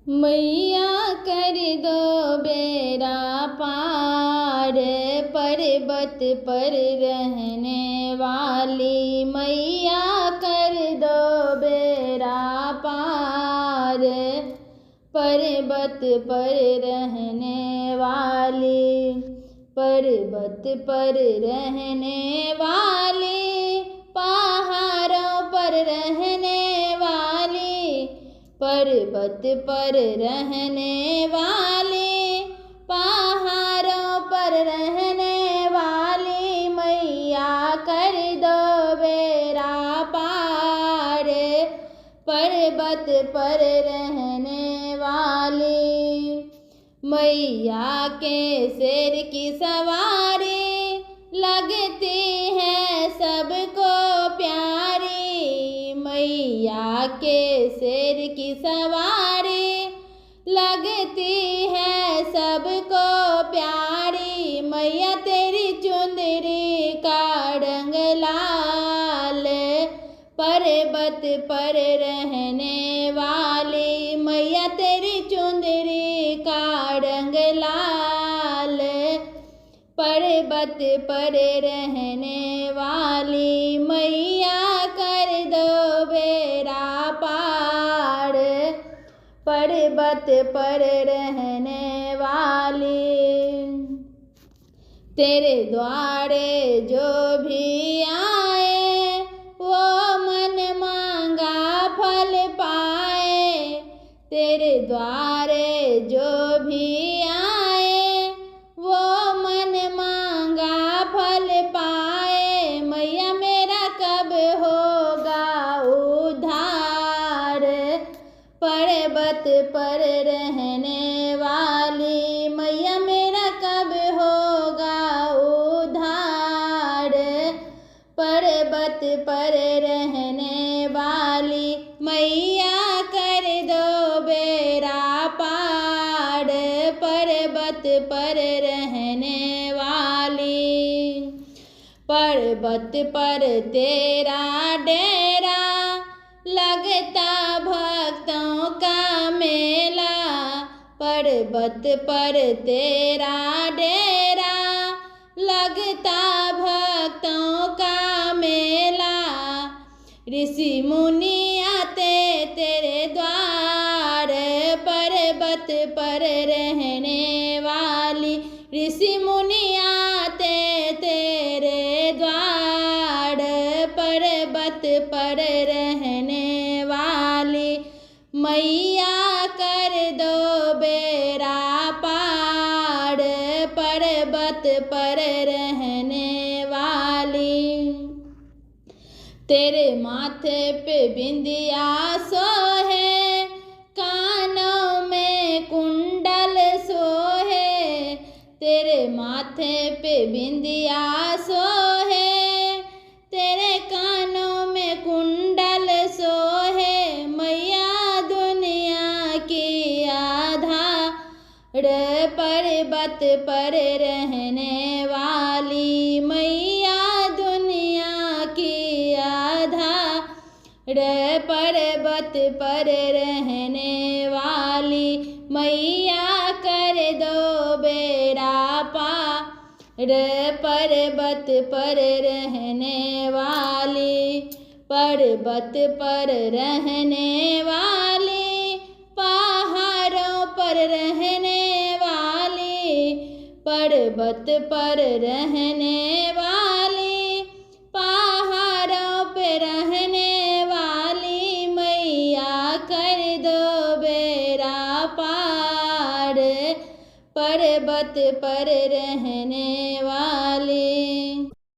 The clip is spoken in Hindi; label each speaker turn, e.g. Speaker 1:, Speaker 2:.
Speaker 1: मैया कर दो बेड़ा पार, पर्वत पर रहने वाली मैया कर दो बेड़ा पार, पर्वत पर रहने वाली, पर्वत पर रहने वाली, पहाड़ों पर रहने वाली, पर्वत पर रहने वाली, पहाड़ों पर रहने वाली मैया कर दो बेड़ा पार, पर्वत पर रहने वाली। मैया के शेर की सवारी लगती है सबको प्यारी, मैया के शेर की सवारी लगती है सबको प्यारी, मैया तेरी चुंदरी का रंग लाल, पर्वत पर रहने वाली मैया तेरी चुंदरी का रंग लाल, पर्वत पर रहने वाली मैया कर दो बेड़ा पार, पर्वत पर रहने वाली। तेरे द्वारे जो भी आए वो मन मांगा फल पाए, तेरे द्वारे जो भी आए वो मन मांगा फल पाए, मैया मेरा कब होगा उद्धार, पर्वत पर रहने वाली मैया मेरा कब होगा उद्धार, पर्वत पर रहने वाली मैया कर दो बेड़ा पार, पर्वत पर रहने वाली। पर्वत पर तेरा डेरा लगता भक्तों का मेला, पर्वत पर तेरा डेरा लगता भक्तों का मेला, ऋषि मुनि आते तेरे द्वार, पर्वत पर रहने वाली ऋषि मुनि आते तेरे द्वार, पर्वत पर रहने वाली मैया कर दो बेड़ा पार, पर्वत पर रहने वाली। तेरे माथे पे बिंदिया सोहे, कानों में कुंडल सोहे, तेरे माथे पे बिंदिया सोहे, तेरे कानों में कुंडल सोहे, मैया दुनिया की आधार, पर्वत पर रहने वाली मैया दुनिया की आधार, पर्वत पर रहने वाली मैया कर दो बेड़ा पार, पर्वत पर रहने वाली, पर्वत पर रहने वाली, पहाड़ों पर रहने वाली, पर्वत पर रहने वाली, पहाड़ों पे रहने वाली मैया कर दो बेड़ा पार, पर्वत पर रहने वाली।